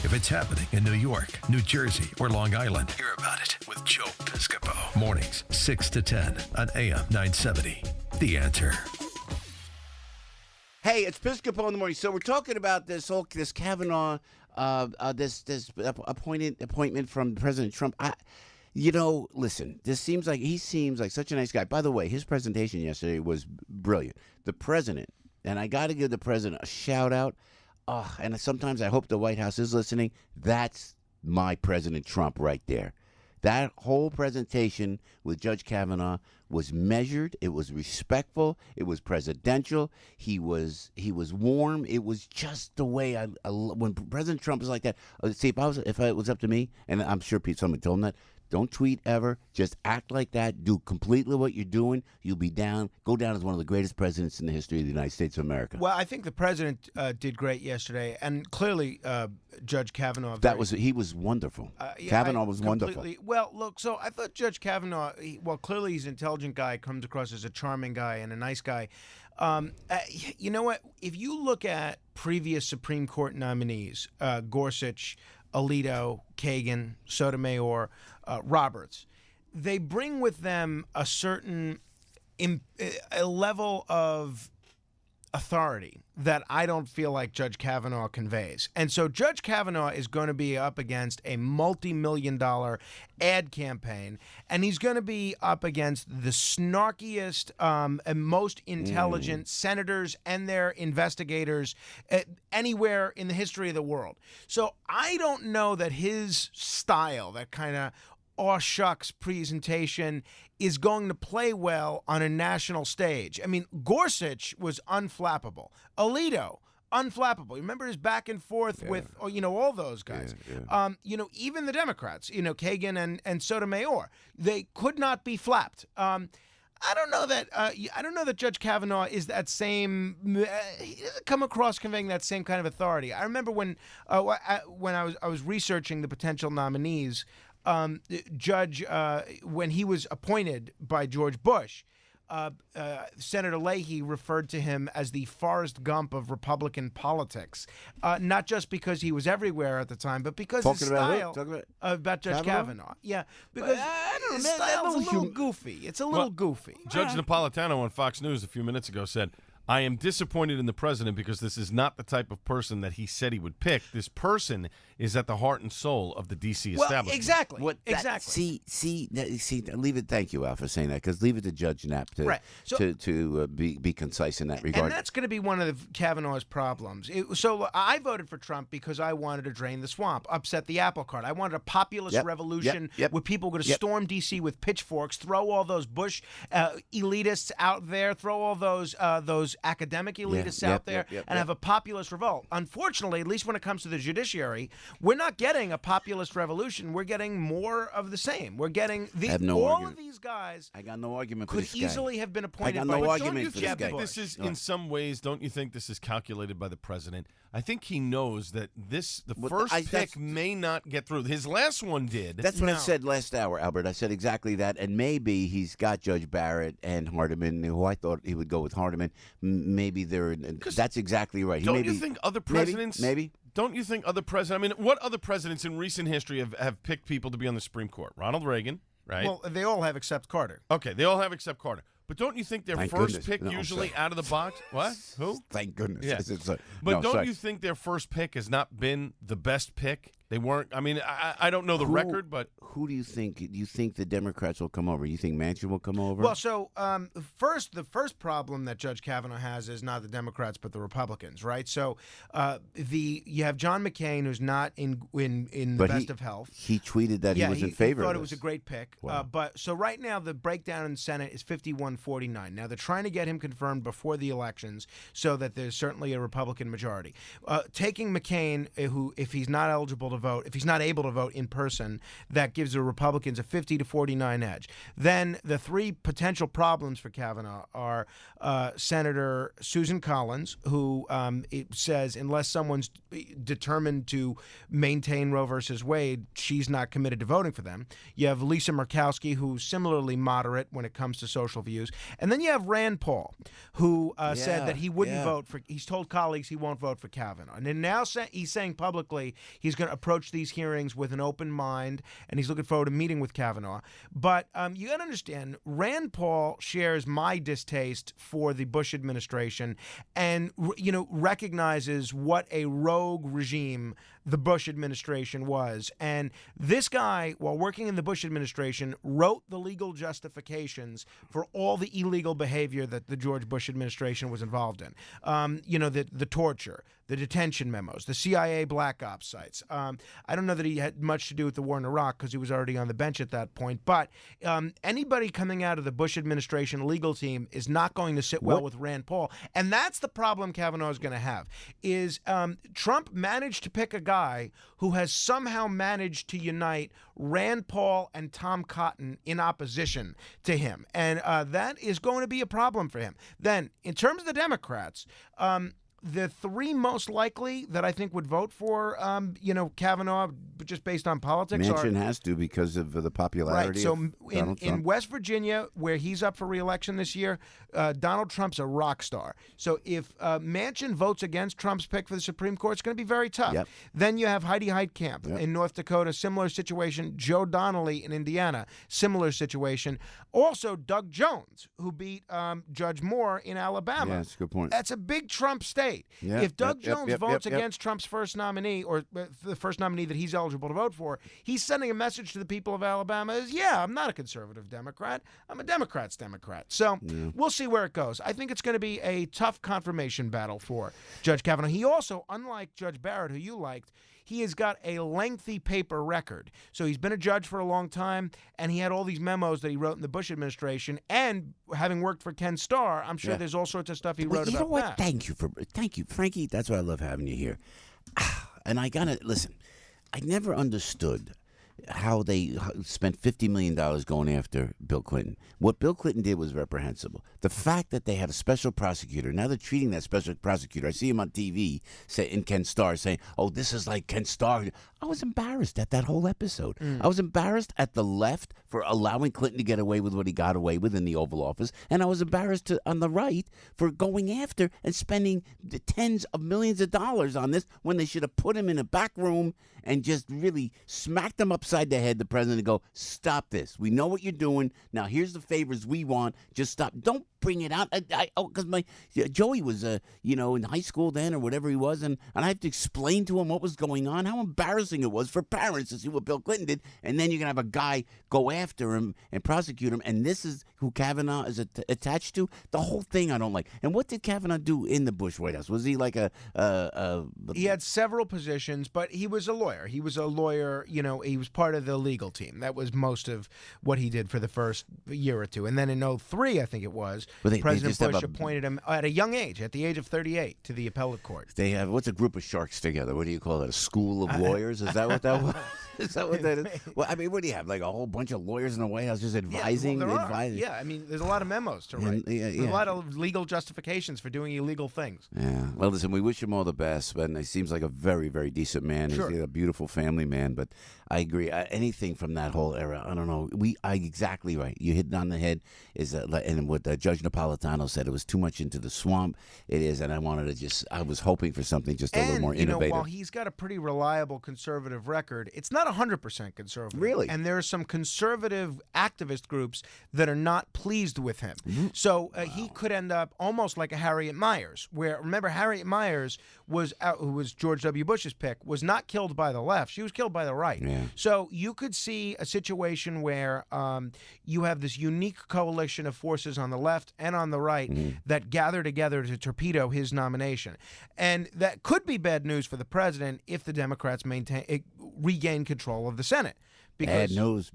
If it's happening in New York, New Jersey, or Long Island, hear about it with Joe Piscopo. Mornings, 6 to 10 on AM 970. The Answer. Hey, it's Piscopo in the morning. So we're talking about this Kavanaugh, this appointment from President Trump. Listen, he seems like such a nice guy. By the way, his presentation yesterday was brilliant. The president, and I got to give the president a shout out. And sometimes I hope the White House is listening. That's my President Trump right there. That whole presentation with Judge Kavanaugh was measured. It was respectful. It was presidential. He was warm. It was just the way when President Trump is like that. See, if it was up to me, and I'm sure someone told him that. Don't tweet ever. Just act like that. Do completely what you're doing. You'll be down. Go down as one of the greatest presidents in the history of the United States of America. Well, I think the president did great yesterday, and clearly Judge Kavanaugh. He was wonderful. Kavanaugh was wonderful. Well, look. So I thought Judge Kavanaugh. Clearly he's an intelligent guy. Comes across as a charming guy and a nice guy. You know what? If you look at previous Supreme Court nominees, Gorsuch, Alito, Kagan, Sotomayor, Roberts, they bring with them a certain a level of authority that I don't feel like Judge Kavanaugh conveys. And so Judge Kavanaugh is going to be up against a multi-million-dollar ad campaign, and he's going to be up against the snarkiest and most intelligent senators and their investigators anywhere in the history of the world. So I don't know that his style, that kind of aw shucks presentation, is going to play well on a national stage. I mean, Gorsuch was unflappable. Alito, unflappable. Remember his back and forth with, all those guys. Even the Democrats, Kagan and Sotomayor, they could not be flapped. I don't know that Judge Kavanaugh is that same. He doesn't come across conveying that same kind of authority. I remember when I was researching the potential nominees. Judge, when he was appointed by George Bush, Senator Leahy referred to him as the Forrest Gump of Republican politics, not just because he was everywhere at the time, but because his style about Judge Kavanaugh. Yeah, because I don't know, his style's a little goofy. It's a little goofy. Judge Napolitano on Fox News a few minutes ago said, I am disappointed in the president because this is not the type of person that he said he would pick. This person is at the heart and soul of the D.C. establishment. Exactly. Exactly. See, leave it. Thank you, Al, for saying that, because leave it to Judge Knapp to be concise in that regard. And that's going to be one of Kavanaugh's problems. So I voted for Trump because I wanted to drain the swamp, upset the apple cart. I wanted a populist revolution where people were going to storm D.C. with pitchforks, throw all those Bush elitists out there, throw all those academic elitists out there, and have a populist revolt. Unfortunately, at least when it comes to the judiciary, we're not getting a populist revolution. We're getting more of the same. We're getting of these guys. I got no argument for could this guy. Easily have been appointed. I got no argument for this guy. This is, in some ways, don't you think this is calculated by the president? I think he knows that the first pick may not get through. His last one did. That's what I said last hour, Albert. I said exactly that. And maybe he's got Judge Barrett and Hardiman, who I thought he would go with Hardiman. Maybe that's exactly right. Don't you think other presidents? Maybe. Don't you think other presidents? I mean, what other presidents in recent history have picked people to be on the Supreme Court? Ronald Reagan, right? Well, they all have except Carter. Okay, they all have except Carter. But don't you think their first pick usually out of the box? What? Who? Thank goodness. Yeah. But don't you think their first pick has not been the best pick? They weren't. I mean, I don't know the record, but who do you think? Do you think the Democrats will come over? You think Manchin will come over? Well, so the first problem that Judge Kavanaugh has is not the Democrats but the Republicans, right? So you have John McCain, who's not in the best of health. He tweeted that he was in favor. He thought it was a great pick. Wow. But so right now the breakdown in the Senate is 51-49. Now they're trying to get him confirmed before the elections so that there's certainly a Republican majority. Taking McCain, who if he's not eligible to to vote, if he's not able to vote in person, that gives the Republicans a 50 to 49 edge. Then the three potential problems for Kavanaugh are Senator Susan Collins, who it says unless someone's determined to maintain Roe versus Wade, she's not committed to voting for them. You have Lisa Murkowski, who's similarly moderate when it comes to social views. And then you have Rand Paul, who said that he wouldn't vote for, he's told colleagues he won't vote for Kavanaugh. And then now he's saying publicly he's going to approach these hearings with an open mind, and he's looking forward to meeting with Kavanaugh. But you got to understand, Rand Paul shares my distaste for the Bush administration and, recognizes what a rogue regime the Bush administration was. And this guy, while working in the Bush administration, wrote the legal justifications for all the illegal behavior that the George Bush administration was involved in. The torture, the detention memos, the CIA black ops sites. I don't know that he had much to do with the war in Iraq because he was already on the bench at that point. But anybody coming out of the Bush administration legal team is not going to sit well with Rand Paul. And that's the problem Kavanaugh is going to have, is Trump managed to pick a guy who has somehow managed to unite Rand Paul and Tom Cotton in opposition to him. And that is going to be a problem for him. Then, in terms of the Democrats, the three most likely that I think would vote for, Kavanaugh, just based on politics, Manchin has to because of the popularity. Right. So of Donald Trump. In West Virginia, where he's up for re-election this year, Donald Trump's a rock star. So if Manchin votes against Trump's pick for the Supreme Court, it's going to be very tough. Yep. Then you have Heidi Heitkamp in North Dakota, similar situation. Joe Donnelly in Indiana, similar situation. Also, Doug Jones, who beat Judge Moore in Alabama. Yeah, that's a good point. That's a big Trump state. Yep, If Doug Jones votes against Trump's first nominee, or the first nominee that he's eligible to vote for, he's sending a message to the people of Alabama is, I'm not a conservative Democrat. I'm a Democrat's Democrat. So we'll see where it goes. I think it's going to be a tough confirmation battle for Judge Kavanaugh. He also, unlike Judge Barrett, who you liked, he has got a lengthy paper record. So he's been a judge for a long time, and he had all these memos that he wrote in the Bush administration. And having worked for Ken Starr, I'm sure there's all sorts of stuff he wrote about that. Thank you, Frankie. That's why I love having you here. And I gotta listen. I never understood how they spent $50 million going after Bill Clinton. What Bill Clinton did was reprehensible. The fact that they had a special prosecutor, now they're treating that special prosecutor. I see him on TV in Ken Starr saying, this is like Ken Starr. I was embarrassed at that whole episode. I was embarrassed at the left for allowing Clinton to get away with what he got away with in the Oval Office. And I was embarrassed on the right for going after and spending the tens of millions of dollars on this when they should have put him in a back room and just really smacked him upside the head, the president, and go, stop this. We know what you're doing. Now, here's the favors we want. Just stop. Don't bring it out. Because Joey was, in high school then or whatever he was, and I have to explain to him what was going on, how embarrassing it was for parents to see what Bill Clinton did, and then you're going to have a guy go after him and prosecute him, and this is who Kavanaugh is attached to? The whole thing I don't like. And what did Kavanaugh do in the Bush White House? Was he like He had several positions, but he was a lawyer. He was a lawyer, he was part of the legal team. That was most of what he did for the first year or two. And then in 2003, I think it was, President Bush appointed him at a young age, at the age of 38, to the appellate court. They have, what's a group of sharks together? What do you call it? A school of lawyers? Is that what that was? Is that what that is? Well, I mean, what do you have? Like a whole bunch of lawyers in the White House just advising? Yeah, I mean, there's a lot of memos to write. There's a lot of legal justifications for doing illegal things. Yeah. Well, listen, we wish him all the best, but he seems like a very, very decent man. Sure. He's a beautiful family man, but I agree. Anything from that whole era, I don't know. Exactly right. You hit it on the head. And what Judge Napolitano said, it was too much into the swamp. It is, and I was hoping for something just a little more innovative. While he's got a pretty reliable conservative record, it's not 100% conservative. Really? And there are some conservative activist groups that are not pleased with him. Mm-hmm. So he could end up almost like a Harriet Miers, where, remember, Harriet Miers who was George W. Bush's pick, was not killed by the left. She was killed by the right. Yeah. So you could see a situation where you have this unique coalition of forces on the left and on the right that gather together to torpedo his nomination. And that could be bad news for the president if the Democrats regain control of the Senate. Bad news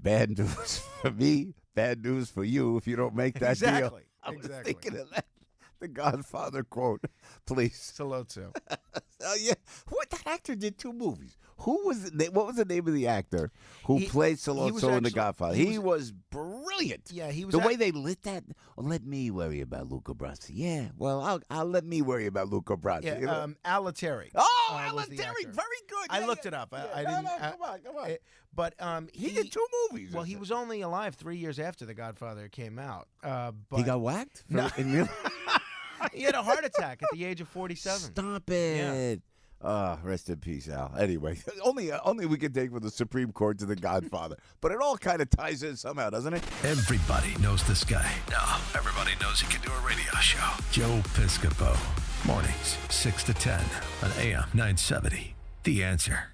for me, bad news for you if you don't make that deal. I was thinking of that. The Godfather quote, please. Salute to. Yeah. What, that actor did 2 movies. Who was what was the name of the actor who played Sollozzo in The Godfather? He was brilliant. Yeah, he was the way they lit that. Oh, let me worry about Luca Brasi. Yeah, well, I'll let me worry about Luca Brasi. Yeah, you know? Alaterri. Oh, was the Alaterri, actor. very good. I Yeah, looked yeah. it up. Yeah, I no, didn't. no, come on. But He did 2 movies. Well, he was only alive 3 years after The Godfather came out. But He got whacked? No. In real? He had a heart attack at the age of 47. Stop it. Rest in peace, Al. Anyway, only we can take from the Supreme Court to The Godfather. But it all kind of ties in somehow, doesn't it? Everybody knows this guy. No, everybody knows he can do a radio show. Joe Piscopo. Mornings, 6 to 10 on AM 970. The Answer.